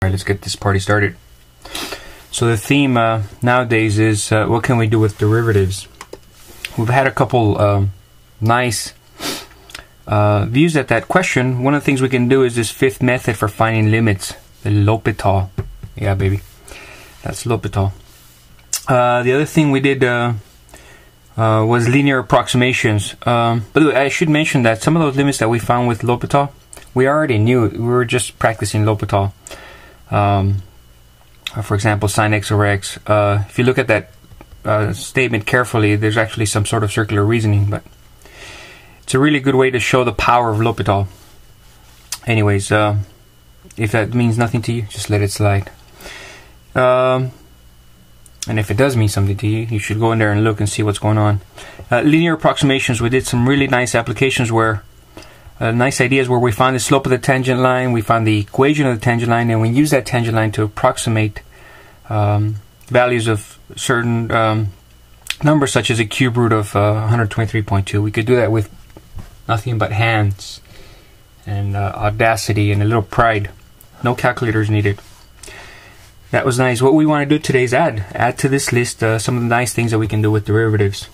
Alright, let's get this party started. So the theme nowadays is what can we do with derivatives? We've had a couple nice views at that question. One of the things we can do is this fifth method for finding limits, the L'Hopital. Yeah, baby, that's L'Hopital. The other thing we did was linear approximations. By the way, I should mention that some of those limits that we found with L'Hopital, we already knew. We were just practicing L'Hopital. For example, sine x over x. If you look at that statement carefully, there's actually some sort of circular reasoning, but it's a really good way to show the power of L'Hopital. Anyways, if that means nothing to you, just let it slide. And if it does mean something to you, you should go in there and look and see what's going on. Linear approximations, we did some really nice applications where nice ideas where we found the slope of the tangent line, we found the equation of the tangent line, and we use that tangent line to approximate values of certain numbers, such as a cube root of 123.2. We could do that with nothing but hands and audacity and a little pride. No calculators needed. That was nice. What we want to do today is add to this list some of the nice things that we can do with derivatives.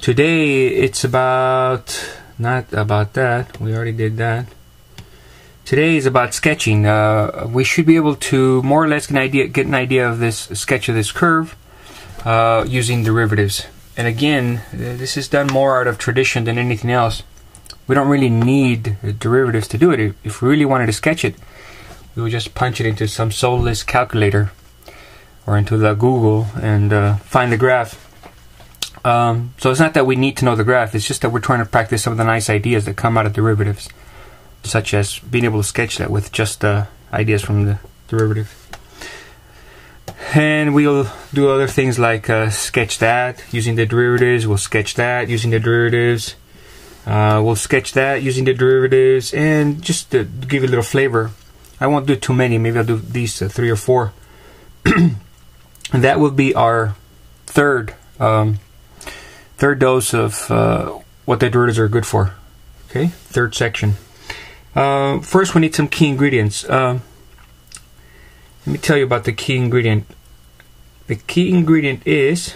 Today it's about... not about that, we already did that. Today is about sketching. We should be able to more or less get an idea of this sketch of this curve using derivatives. And again, this is done more out of tradition than anything else. We don't really need derivatives to do it. If we really wanted to sketch it, we would just punch it into some soulless calculator or into the Google and find the graph. So it's not that we need to know the graph, it's just that we're trying to practice some of the nice ideas that come out of derivatives, such as being able to sketch that with just ideas from the derivative. And we'll do other things like sketch that using the derivatives, we'll sketch that using the derivatives, we'll sketch that using the derivatives, and just to give you a little flavor, I won't do too many, maybe I'll do these 3 or 4. And that will be our third dose of what the derivatives are good for. Okay, third section. First, we need some key ingredients. Let me tell you about the key ingredient. The key ingredient is,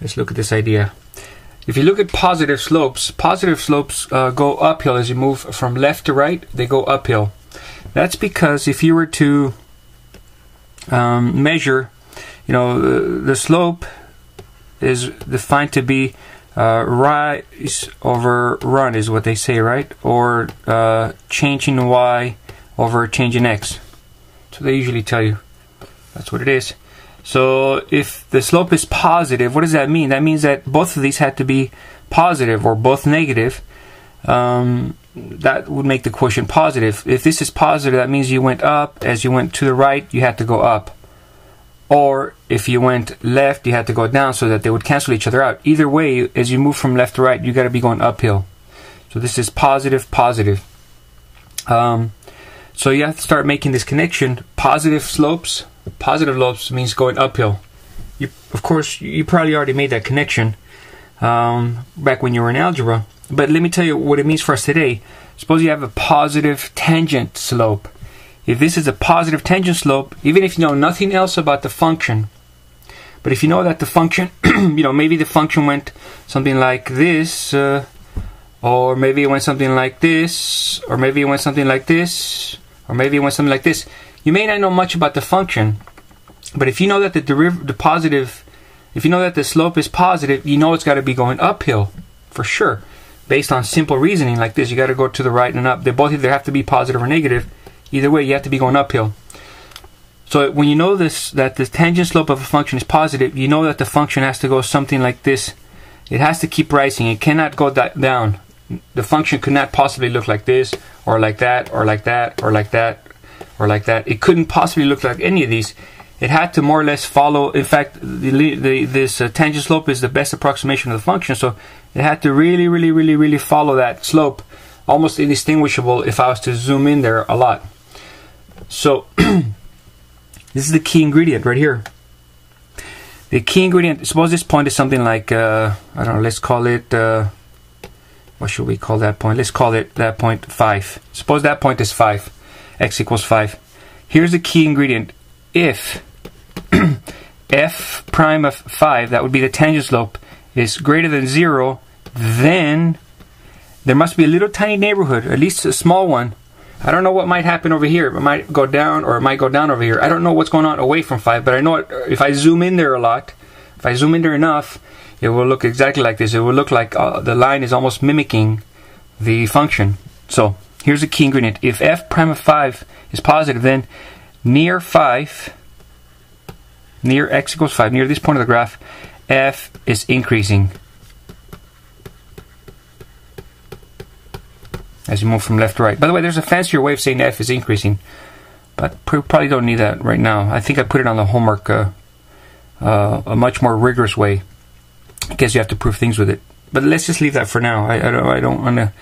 let's look at this idea. If you look at positive slopes go uphill as you move from left to right. They go uphill. That's because if you were to measure, the slope is defined to be rise over run is what they say, right? Or change in y over change in x. So they usually tell you. That's what it is. So if the slope is positive, what does that mean? That means that both of these had to be positive or both negative. That would make the quotient positive. If this is positive, that means you went up. As you went to the right, you had to go up. Or if you went left, you had to go down, so that they would cancel each other out. Either way, as you move from left to right, you got to be going uphill. So this is positive, positive. So you have to start making this connection. Positive slopes means going uphill. Of course, you probably already made that connection back when you were in algebra. But let me tell you what it means for us today. Suppose you have a positive tangent slope. If this is a positive tangent slope, even if you know nothing else about the function, but if you know that the function, maybe the function went something like this, or maybe it went something like this, or maybe it went something like this, or maybe it went something like this. You may not know much about the function, but if you know that if you know that the slope is positive, you know it's got to be going uphill for sure. Based on simple reasoning like this, you got to go to the right and up. They both either have to be positive or negative. Either way, you have to be going uphill. So when you know this, that the tangent slope of a function is positive, you know that the function has to go something like this. It has to keep rising. It cannot go down. The function could not possibly look like this, or like that, or like that, or like that, or like that. It couldn't possibly look like any of these. It had to more or less follow. In fact, this tangent slope is the best approximation of the function. So it had to really follow that slope, almost indistinguishable if I was to zoom in there a lot. So this is the key ingredient right here. The key ingredient, suppose this point is something like, I don't know, let's call it, what should we call that point? Let's call it that point 5. Suppose that point is 5. x equals 5. Here's the key ingredient. If f prime of 5, that would be the tangent slope, is greater than 0, then there must be a little tiny neighborhood, at least a small one. I don't know what might happen over here. It might go down, or it might go down over here. I don't know what's going on away from 5, but I know if I zoom in there a lot, if I zoom in there enough, it will look exactly like this. It will look like the line is almost mimicking the function. So here's the key ingredient. If f prime of 5 is positive, then near 5, near x equals 5, near this point of the graph, f is increasing as you move from left to right. By the way, there's a fancier way of saying f is increasing, but probably don't need that right now. I think I put it on the homework, a much more rigorous way. I guess you have to prove things with it. But let's just leave that for now. I don't want to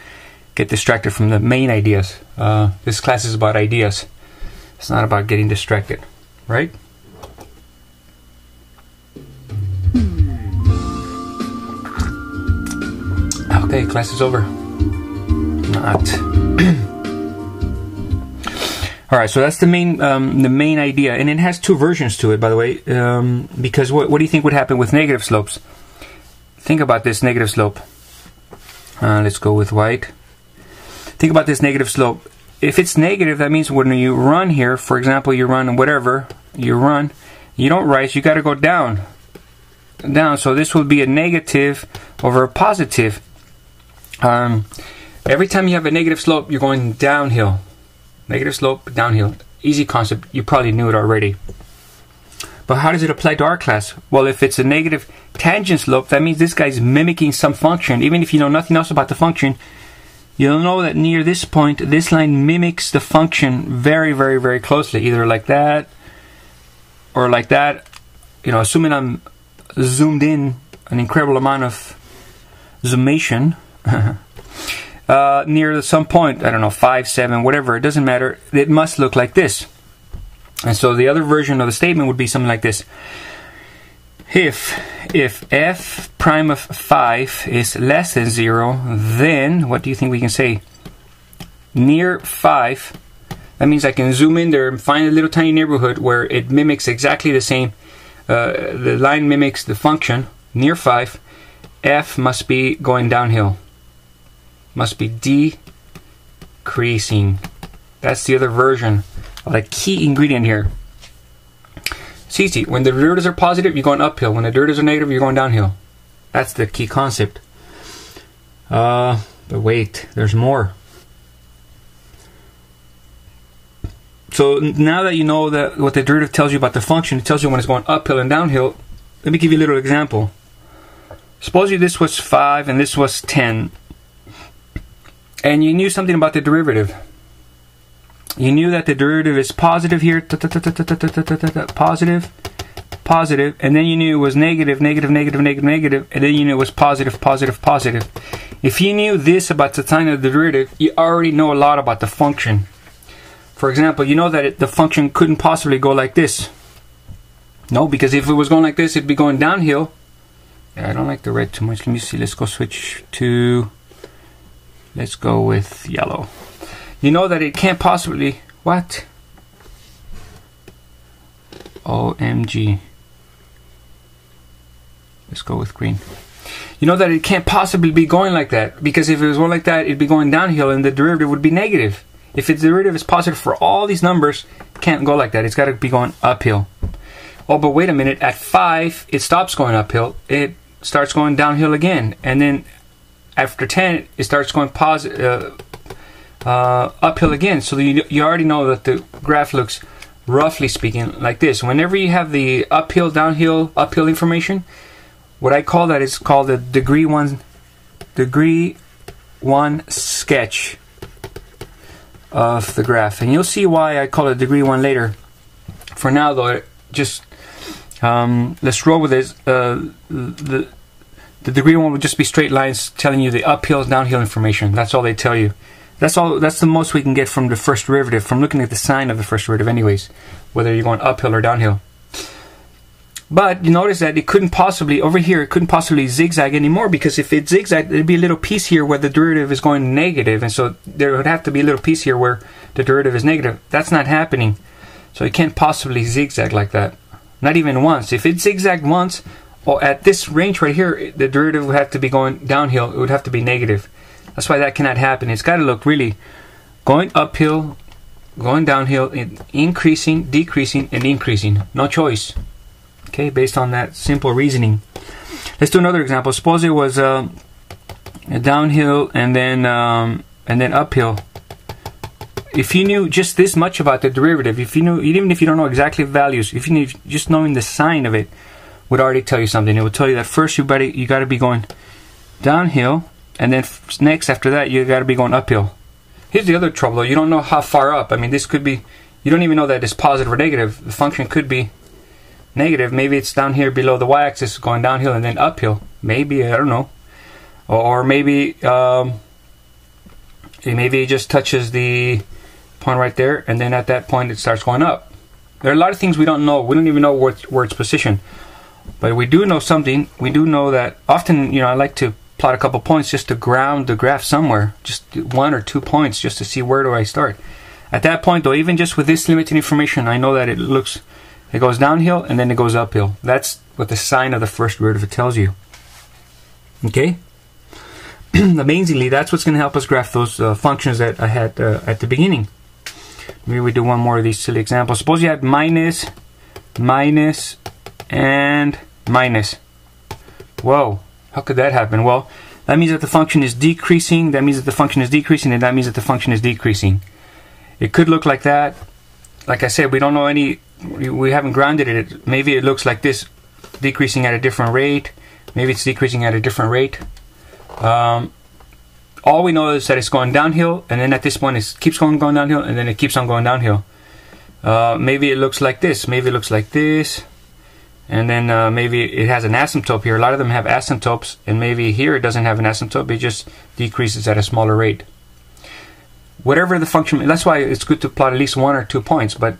get distracted from the main ideas. This class is about ideas. It's not about getting distracted, right? Okay, class is over. Not. All right, so that's the main idea, and it has two versions to it, by the way. Because what do you think would happen with negative slopes? Think about this negative slope. Let's go with white. Think about this negative slope. If it's negative, that means when you run here, for example, you run whatever, you run, you don't rise, you got to go down. Down, so this will be a negative over a positive. Every time you have a negative slope, you're going downhill. Negative slope, downhill. Easy concept, you probably knew it already. But how does it apply to our class? Well, if it's a negative tangent slope, that means this guy's mimicking some function. Even if you know nothing else about the function, you'll know that near this point, this line mimics the function very, very, very closely. Either like that, or like that. You know, assuming I'm zoomed in an incredible amount of zoomation. Near some point, I don't know, 5, 7, whatever, it doesn't matter, it must look like this. And so the other version of the statement would be something like this. If f prime of 5 is less than 0, then, what do you think we can say? Near 5, that means I can zoom in there and find a little tiny neighborhood where it mimics exactly the same, the line mimics the function. Near 5, f must be going downhill. Must be decreasing. That's the other version of the key ingredient here. It's easy. When the derivatives are positive, you're going uphill. When the derivatives are negative, you're going downhill. That's the key concept. But wait, there's more. So now that you know that what the derivative tells you about the function, it tells you when it's going uphill and downhill. Let me give you a little example. Suppose this was 5 and this was 10. And you knew something about the derivative. You knew that the derivative is positive here, positive, positive, and then you knew it was negative, negative, negative, negative, negative, and then you knew it was positive, positive, positive. If you knew this about the sign of the derivative, you already know a lot about the function. For example, you know that the function couldn't possibly go like this. No, because if it was going like this, it'd be going downhill. Yeah, I don't like the red too much. Let me see. Let's go switch to... Let's go with yellow. You know that it can't possibly... What? OMG. Let's go with green. You know that it can't possibly be going like that, because if it was going like that, it'd be going downhill and the derivative would be negative. If its derivative is positive for all these numbers, it can't go like that. It's got to be going uphill. Oh, but wait a minute. At 5, it stops going uphill. It starts going downhill again. And then after 10, it starts going uphill again. So you already know that the graph looks, roughly speaking, like this. Whenever you have the uphill, downhill, uphill information, what I call that is called a degree one sketch of the graph. And you'll see why I call it degree 1 later. For now, though, just let's roll with this. The degree 1 would just be straight lines telling you the uphill, downhill information. That's all they tell you. That's all. That's the most we can get from the first derivative, from looking at the sign of the first derivative anyways, whether you're going uphill or downhill. But you notice that it couldn't possibly, over here, it couldn't possibly zigzag anymore, because if it zigzagged, there'd be a little piece here where the derivative is going negative, and so there would have to be a little piece here where the derivative is negative. That's not happening. So it can't possibly zigzag like that. Not even once. If it zigzagged once, or at this range right here, the derivative would have to be going downhill. It would have to be negative. That's why that cannot happen. It's got to look really going uphill, going downhill, increasing, decreasing, and increasing. No choice. Okay, based on that simple reasoning. Let's do another example. Suppose it was a downhill and then uphill. If you knew just this much about the derivative, if you knew, even if you don't know exactly the values, if you knew just knowing the sign of it would already tell you something. It would tell you that first you got to be going downhill, and then next after that you got to be going uphill. Here's the other trouble though. You don't know how far up. I mean, this could be, you don't even know that it's positive or negative. The function could be negative. Maybe it's down here below the y-axis going downhill and then uphill. Maybe, I don't know. Or maybe it just touches the point right there, and then at that point it starts going up. There are a lot of things we don't know. We don't even know where it's positioned. But we do know something. We do know that often, I like to plot a couple points just to ground the graph somewhere. Just 1 or 2 points just to see where do I start. At that point though, even just with this limited information, I know that it goes downhill and then it goes uphill. That's what the sign of the first derivative tells you. Okay? Amazingly, that's what's going to help us graph those functions that I had at the beginning. Maybe we do one more of these silly examples. Suppose you had minus, minus, and minus. Whoa, how could that happen? Well, that means that the function is decreasing, that means that the function is decreasing, and that means that the function is decreasing. It could look like that. Like I said, we don't know we haven't grounded it. Maybe it looks like this, decreasing at a different rate. Maybe it's decreasing at a different rate. All we know is that it's going downhill, and then at this point it keeps going downhill, and then it keeps on going downhill. Maybe it looks like this. Maybe it looks like this. And then maybe it has an asymptote here. A lot of them have asymptotes, and maybe here it doesn't have an asymptote. It just decreases at a smaller rate. Whatever the function, that's why it's good to plot at least 1 or 2 points. But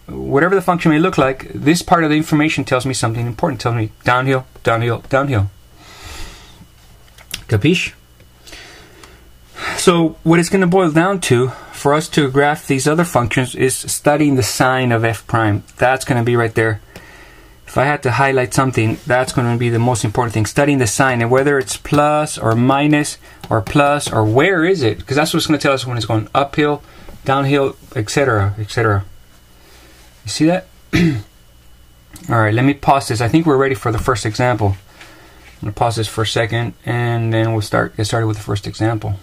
whatever the function may look like, this part of the information tells me something important. Tells me downhill, downhill, downhill. Capiche? So what it's going to boil down to for us to graph these other functions is studying the sign of f prime. That's going to be right there. If I had to highlight something, that's going to be the most important thing. Studying the sign, and whether it's plus or minus or plus or where is it, because that's what's going to tell us when it's going uphill, downhill, etc., etc. You see that? Alright, let me pause this. I think we're ready for the first example. I'm going to pause this for a second, and then we'll get started with the first example.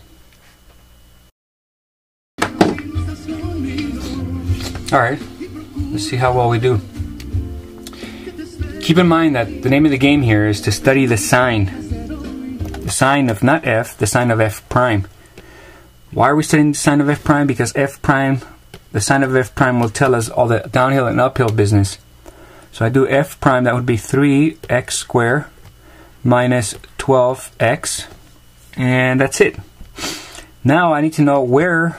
Alright, let's see how well we do. Keep in mind that the name of the game here is to study the sign. The sign of, not f, the sign of f prime. Why are we studying the sign of f prime? Because f prime, the sign of f prime will tell us all the downhill and uphill business. So I do f prime, that would be 3x squared minus 12x, and that's it. Now I need to know where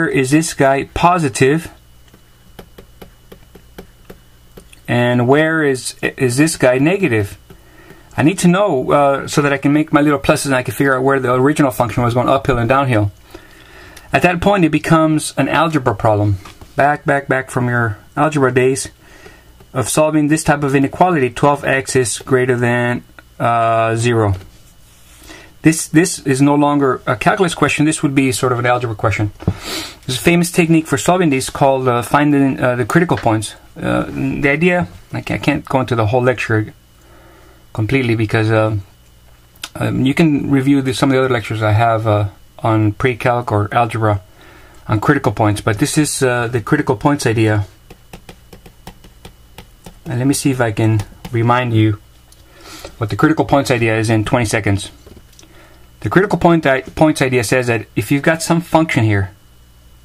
is this guy positive, and where is this guy negative. I need to know so that I can make my little pluses and I can figure out where the original function was going uphill and downhill. At that point it becomes an algebra problem. Back from your algebra days of solving this type of inequality. 12x is greater than 0. This is no longer a calculus question. This would be sort of an algebra question. There's a famous technique for solving these called finding the critical points. The idea, I can't go into the whole lecture completely because you can review some of the other lectures I have on pre-calc or algebra on critical points. But this is the critical points idea. And let me see if I can remind you what the critical points idea is in 20 seconds. The critical points idea says that if you've got some function here,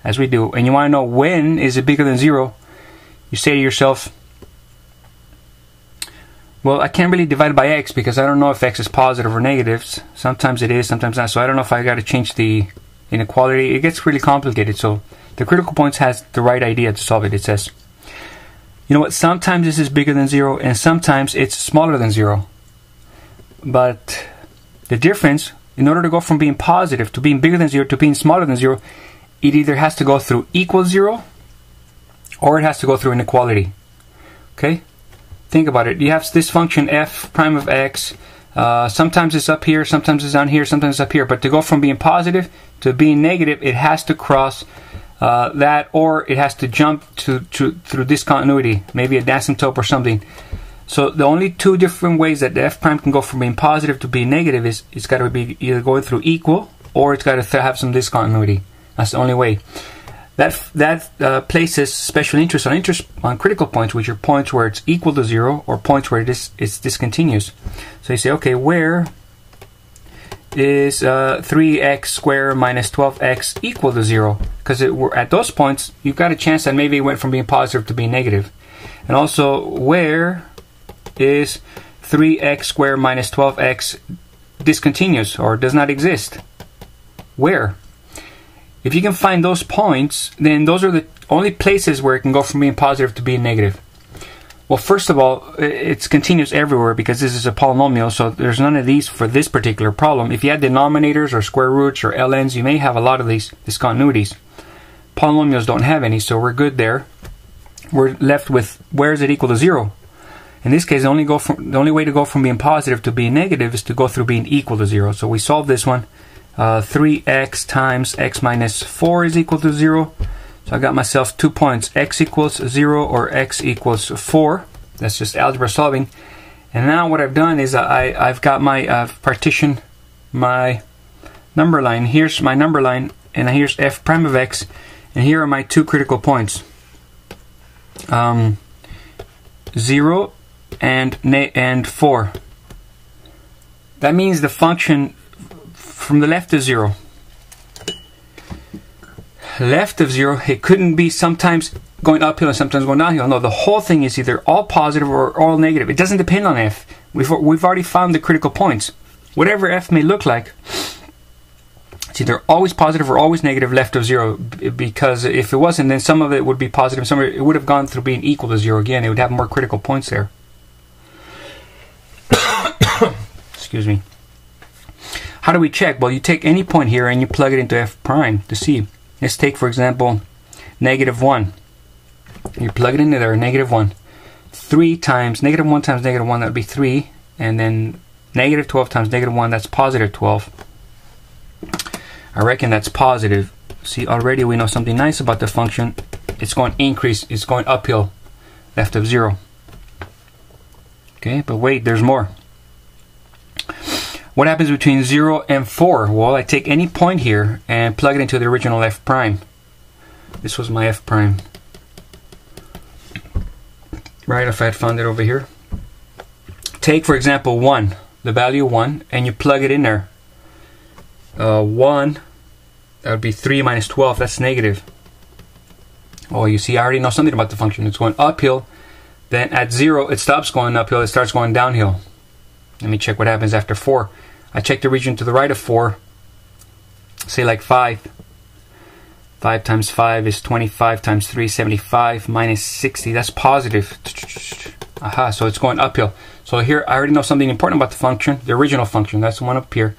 as we do, and you want to know when is it bigger than 0, you say to yourself, well, I can't really divide it by x because I don't know if x is positive or negative. Sometimes it is, sometimes not. So I don't know if I got to change the inequality. It gets really complicated. So the critical points has the right idea to solve it. It says, you know what, sometimes this is bigger than 0 and sometimes it's smaller than 0. But the difference, in order to go from being positive to being bigger than 0 to being smaller than 0, it either has to go through equal 0 or it has to go through inequality. Okay? Think about it. You have this function f prime of x. Sometimes it's up here, sometimes it's down here, sometimes it's up here. But to go from being positive to being negative, it has to cross that, or it has to jump through discontinuity, maybe a asymptote or something. So the only two different ways that the f prime can go from being positive to being negative is it's got to be either going through equal or it's got to have some discontinuity. That's the only way. That places special interest on critical points, which are points where it's equal to 0 or points where it's discontinuous. So you say, okay, where is 3x squared minus 12x equal to 0? Because at those points, you've got a chance that maybe it went from being positive to being negative. And also, where is 3x squared minus 12x discontinuous or does not exist? Where? If you can find those points, then those are the only places where it can go from being positive to being negative. Well, first of all, it's continuous everywhere because this is a polynomial, so there's none of these for this particular problem. If you had denominators or square roots or ln's, you may have a lot of these discontinuities. Polynomials don't have any, so we're good there. We're left with where is it equal to 0? In this case, the only way to go from being positive to being negative is to go through being equal to 0. So we solve this one. 3x times x minus 4 is equal to 0. So I got myself 2 points, x equals 0 or x equals 4. That's just algebra solving. And now what I've done is I've got I've partitioned my number line. Here's my number line, and here's f prime of x, and here are my two critical points. 0 and 4. That means the function from the left of 0. Left of 0, it couldn't be sometimes going uphill and sometimes going downhill. No, the whole thing is either all positive or all negative. It doesn't depend on f. We've already found the critical points. Whatever f may look like, it's either always positive or always negative left of 0, because if it wasn't, then some of it would be positive, some of it would have gone through being equal to 0 again. It would have more critical points there. Excuse me. How do we check? Well, you take any point here and you plug it into f prime to see. Let's take, for example, negative 1. You plug it into there, negative 1. 3 times negative 1 times negative 1, that would be 3. And then negative 12 times negative 1, that's positive 12. I reckon that's positive. See, already we know something nice about the function. It's going to increase, it's going uphill, left of 0. Okay, but wait, there's more. What happens between 0 and 4? Well, I take any point here and plug it into the original f prime. This was my f prime. Right, if I had found it over here. Take, for example, 1, the value 1, and you plug it in there. 1, that would be 3 minus 12, that's negative. Oh, you see, I already know something about the function. It's going uphill. Then at 0, it stops going uphill, it starts going downhill. Let me check what happens after 4. I check the region to the right of 4. Say like 5. 5 times 5 is 25 times 3, 75 minus 60. That's positive. Aha, so it's going uphill. So here I already know something important about the function, the original function. That's the one up here.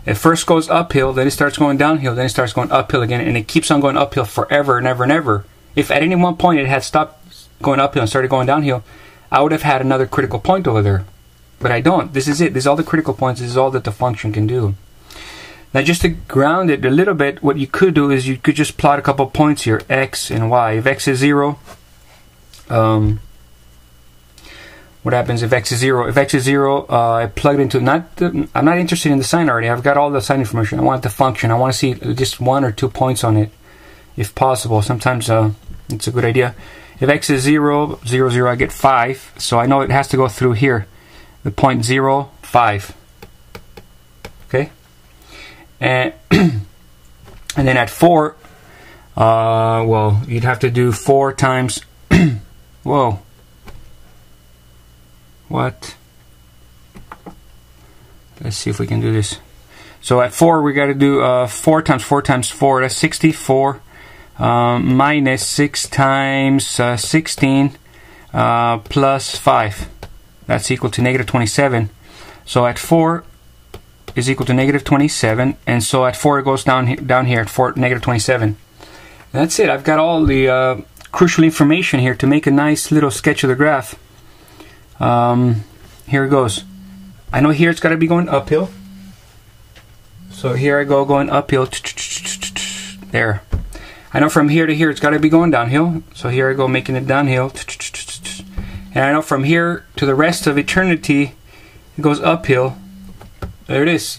It first goes uphill, then it starts going downhill, then it starts going uphill again, and it keeps on going uphill forever and ever and ever. If at any one point it had stopped going uphill and started going downhill, I would have had another critical point over there. But I don't. This is it. This is all the critical points. This is all that the function can do. Now, just to ground it a little bit, what you could do is you could just plot a couple points here, x and y. If x is 0, what happens if x is 0? If x is 0, I plug it into, I'm not interested in the sign already. I've got all the sign information. I want the function. I want to see just 1 or 2 points on it, if possible. Sometimes it's a good idea. If x is 0, 0, 0, I get 5. So I know it has to go through here. The point 0, 5. Okay? And, and then at 4, well, you'd have to do 4 times, whoa. What? Let's see if we can do this. So at 4, we got to do 4 times 4 times 4. That's 64. Minus 6 times 16 plus 5. That's equal to negative 27. So at 4 is equal to negative 27. And so at 4 it goes down here at negative 27. And that's it. I've got all the crucial information here to make a nice little sketch of the graph. Here it goes. I know here it's got to be going uphill. So here I go going uphill. There. I know from here to here it's got to be going downhill. So here I go making it downhill. And I know from here to the rest of eternity it goes uphill. There it is.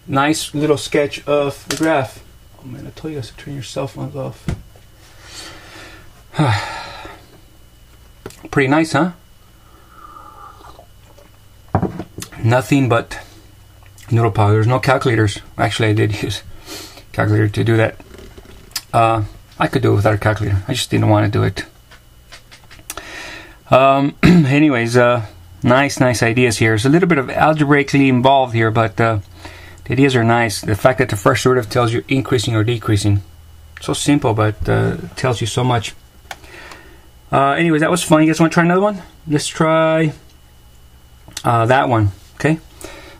Nice little sketch of the graph. Oh man, I told you guys to turn your cell phones off. Pretty nice, huh? Nothing but noodle powder. There's no calculators. Actually, I did use a calculator to do that. I could do it without a calculator. I just didn't want to do it. Anyways, nice ideas here. There's a little bit of algebraically involved here, but the ideas are nice. The fact that the first derivative tells you increasing or decreasing. So simple, but tells you so much. Anyways, that was fun. You guys want to try another one? Let's try that one. Okay.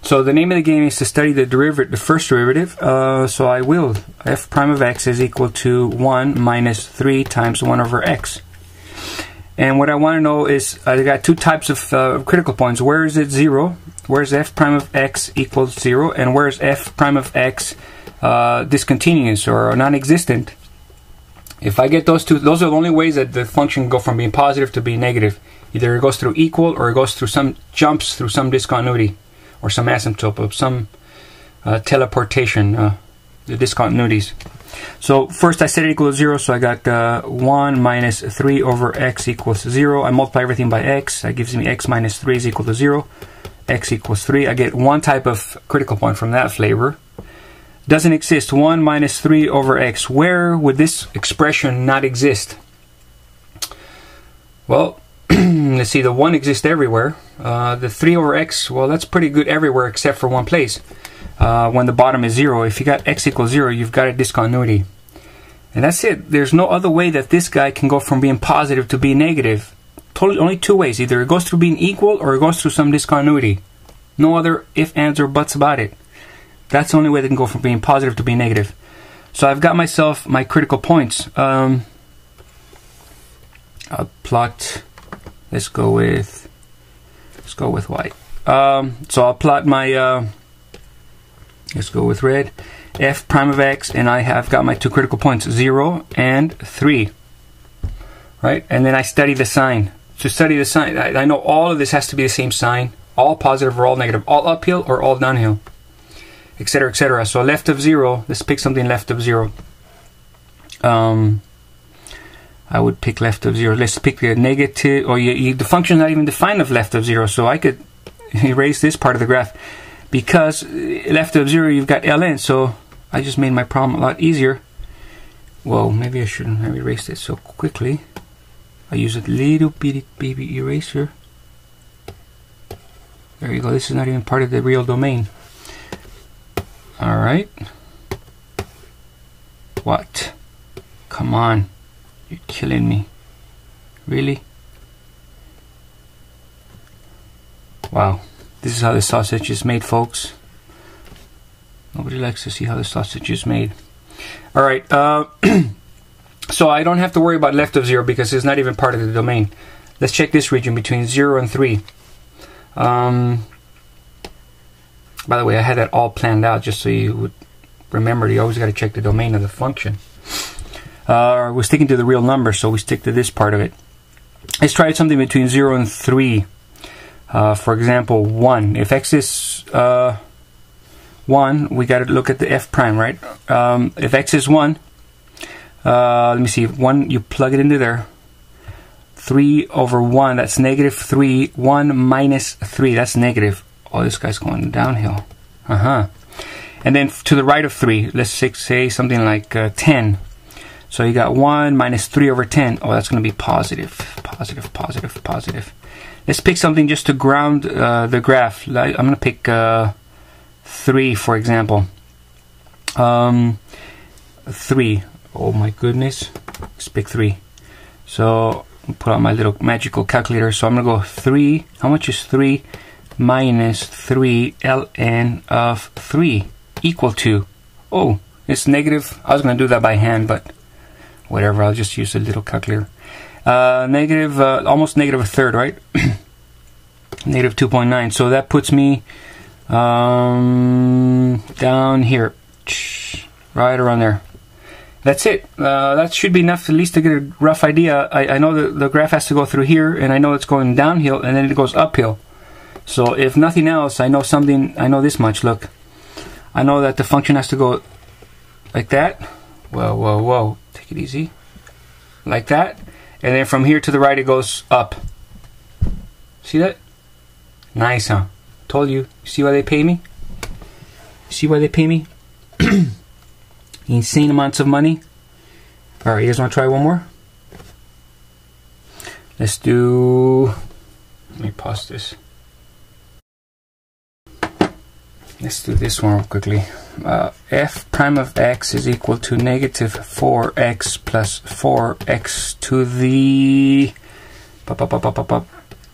So the name of the game is to study the derivative, the first derivative. So I will. F prime of x is equal to 1 minus 3 times 1 over x. And what I want to know is, I got two types of critical points. Where is it 0? Where's f prime of x equals 0? And where's f prime of x discontinuous or non-existent? If I get those two, those are the only ways that the function can go from being positive to being negative. Either it goes through equal or it goes through some jumps through some discontinuity or some asymptote of some teleportation, the discontinuities. So first I set it equal to 0, so I got 1 minus 3 over x equals 0. I multiply everything by x. That gives me x minus 3 is equal to 0. X equals 3. I get one type of critical point from that flavor. Doesn't exist. 1 minus 3 over x. Where would this expression not exist? Well, let's see, the 1 exists everywhere. The 3 over x, well, that's pretty good everywhere except for one place. When the bottom is 0. If you got x equals 0, you've got a discontinuity. And that's it. There's no other way that this guy can go from being positive to being negative. Totally, only two ways. Either it goes through being equal or it goes through some discontinuity. No other if, ands, or buts about it. That's the only way they can go from being positive to being negative. So I've got myself my critical points. I'll plot. Let's go with white. So I'll plot my. Let's go with red. F prime of x, and I have got my two critical points, 0 and 3. Right, and then I study the sign. To study the sign, I know all of this has to be the same sign. All positive or all negative. All uphill or all downhill. Etc. etc. So left of 0. Let's pick something left of 0. I would pick left of 0. Let's pick the negative, or the function is not even defined of left of 0, so I could erase this part of the graph. Because left of 0 you've got ln, so I just made my problem a lot easier. Whoa, maybe I shouldn't have erased it so quickly. I use a little bitty baby eraser. There you go, this is not even part of the real domain. Alright. What? Come on. You're killing me. Really? Wow. This is how the sausage is made, folks. Nobody likes to see how the sausage is made. Alright, so I don't have to worry about left of 0 because it's not even part of the domain. Let's check this region between 0 and 3. By the way, I had that all planned out just so you would remember you always got to check the domain of the function. We're sticking to the real number, so we stick to this part of it. Let's try something between 0 and 3. For example, 1. If x is 1, we got to look at the f prime, right? If x is 1, let me see, 1, you plug it into there. 3 over 1, that's negative 3. 1 minus 3, that's negative. Oh, this guy's going downhill. And then to the right of 3, let's say something like 10. So you got 1 minus 3 over 10. Oh, that's going to be positive. Positive, positive, positive. Let's pick something just to ground the graph. I'm going to pick 3, for example. 3. Oh my goodness. Let's pick 3. So put out my little magical calculator. So I'm going to go 3. How much is 3 minus 3 ln of 3 equal to? Oh, it's negative. I was going to do that by hand, but whatever. I'll just use a little calculator. Negative, almost negative a third, right? Negative 2.9. So that puts me down here, right around there. That's it. That should be enough at least to get a rough idea. I know that the graph has to go through here, and I know it's going downhill, and then it goes uphill. So if nothing else, I know something. I know this much. Look, I know that the function has to go like that. Whoa, whoa, whoa. Take it easy. Like that. And then from here to the right, it goes up. See that? Nice, huh? Told you. See why they pay me? See why they pay me? Insane amounts of money. Alright, you guys want to try one more? Let's do... Let me pause this. Let's do this one real quickly. F prime of x is equal to negative 4x plus 4x to the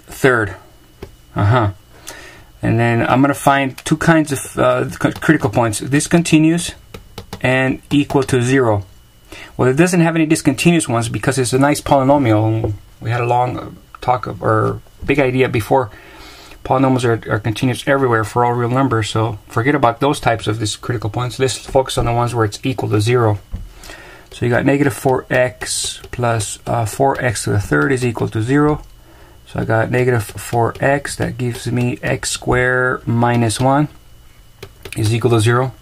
third. And then I'm going to find two kinds of critical points. Discontinuous and equal to 0. Well, it doesn't have any discontinuous ones because it's a nice polynomial. We had a long talk or big idea before. Polynomials are continuous everywhere for all real numbers, so forget about those types of these critical points. Let's focus on the ones where it's equal to 0. So you got negative 4x plus 4x to the third is equal to 0. So I got negative 4x, that gives me x squared minus 1 is equal to 0.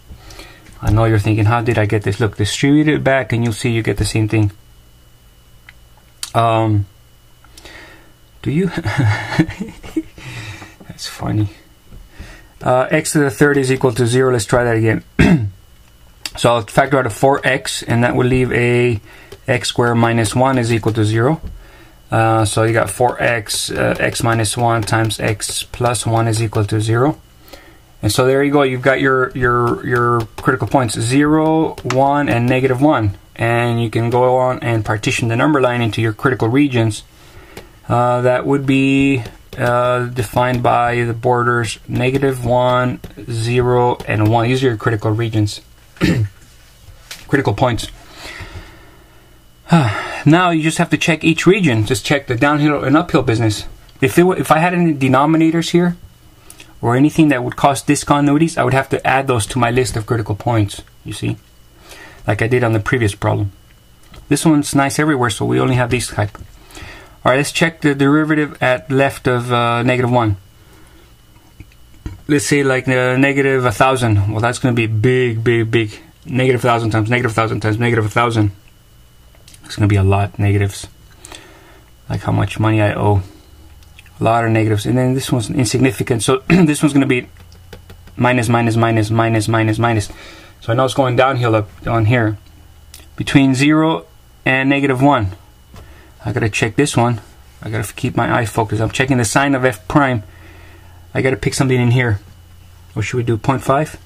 I know you're thinking, how did I get this? Look, distribute it back and you'll see you get the same thing. Do you? That's funny. X to the third is equal to 0. Let's try that again. So I'll factor out a 4x, and that will leave a x squared minus 1 is equal to 0. So you got 4x, x minus 1 times x plus 1 is equal to 0. And so there you go. You've got your critical points, 0, 1, and negative 1. And you can go on and partition the number line into your critical regions. That would be defined by the borders negative 1, 0, and 1. These are your critical regions. Critical points. Now you just have to check each region. Just check the downhill and uphill business. If I had any denominators here, or anything that would cause discontinuities, I would have to add those to my list of critical points, you see, like I did on the previous problem. This one's nice everywhere, so we only have these type. Alright, let's check the derivative at left of negative 1. Let's say like negative 1,000. Well, that's going to be big, big, big. Negative 1,000 times negative 1,000 times negative 1,000. It's going to be a lot negatives. Like how much money I owe. A lot of negatives. And then this one's insignificant. So this one's going to be minus, minus, minus, minus, minus, minus. So I know it's going downhill up on here. Between 0 and negative 1. I got to check this one. I got to keep my eye focused. I'm checking the sign of f prime. I got to pick something in here. What should we do? 0.5?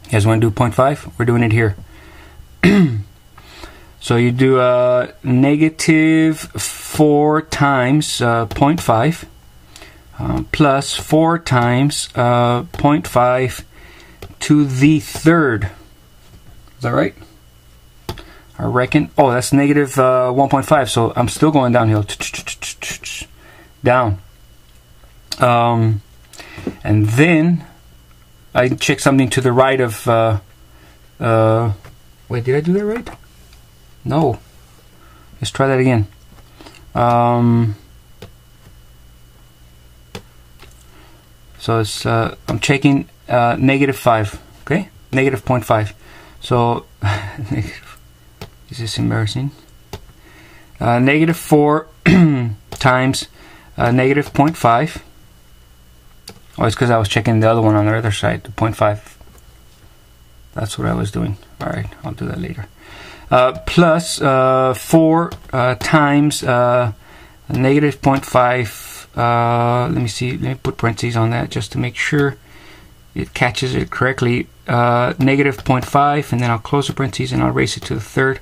You guys want to do 0.5? We're doing it here. So you do negative 4 times 0.5 plus 4 times 0.5 to the third. Is that right? I reckon. Oh, that's negative 1.5. So I'm still going downhill. Down. And then I check something to the right of. Wait, did I do that right? No. Let's try that again. So it's I'm checking negative 5. Okay, negative 0.5. So is this embarrassing? Negative 4 times negative 0.5. Oh, it's because I was checking the other one on the other side, the 0.5. That's what I was doing. Alright, I'll do that later. Plus 4 times negative 0.5. Let me see. Let me put parentheses on that just to make sure. it catches it correctly. Negative 0.5, and then I'll close the parentheses and I'll erase it to the third,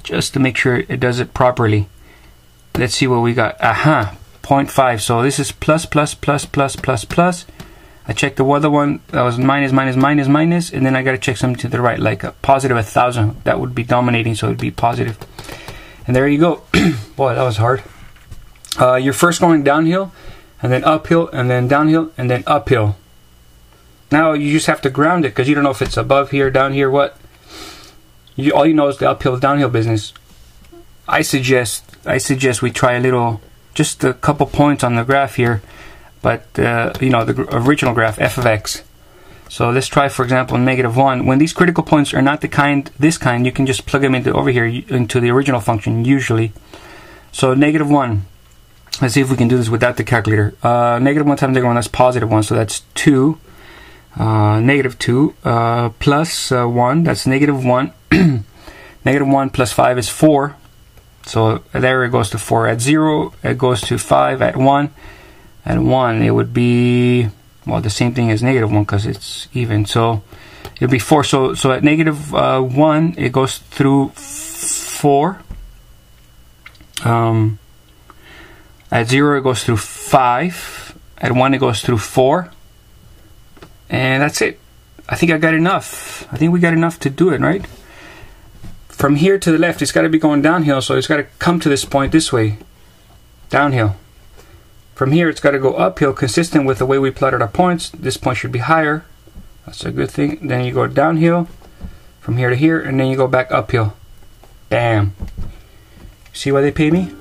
just to make sure it does it properly. Let's see what we got. Aha, 0.5. So this is plus, plus, plus, plus, plus, plus. I checked the other one, that was minus, minus, minus, minus, and then I got to check something to the right, like a positive 1,000. That would be dominating, so it would be positive. And there you go. Boy, that was hard. You're first going downhill, and then uphill, and then downhill, and then uphill. Now you just have to ground it, because you don't know if it's above here, down here, what. All you know is the uphill, downhill business. I suggest we try a little, just a couple points on the graph here. But, you know, the original graph, f of x. So let's try, for example, -1. When these critical points are not this kind, you can just plug them into over here, into the original function, usually. So -1. Let's see if we can do this without the calculator. -1 times -1, that's +1, so that's 2. -2 plus 1, that's -1. -1 plus 5 is 4. So there it goes to 4. At 0, it goes to 5. At 1. At 1, it would be, well, the same thing as -1 because it's even. So it would be 4. So at -1, it goes through 4. At 0, it goes through 5. At 1, it goes through 4. And that's it. I think I got enough. I think we got enough to do it, right? From here to the left, it's got to be going downhill, so it's got to come to this point this way. Downhill. From here, it's got to go uphill, consistent with the way we plotted our points. This point should be higher. That's a good thing. Then you go downhill, from here to here, and then you go back uphill. Bam. See why they pay me?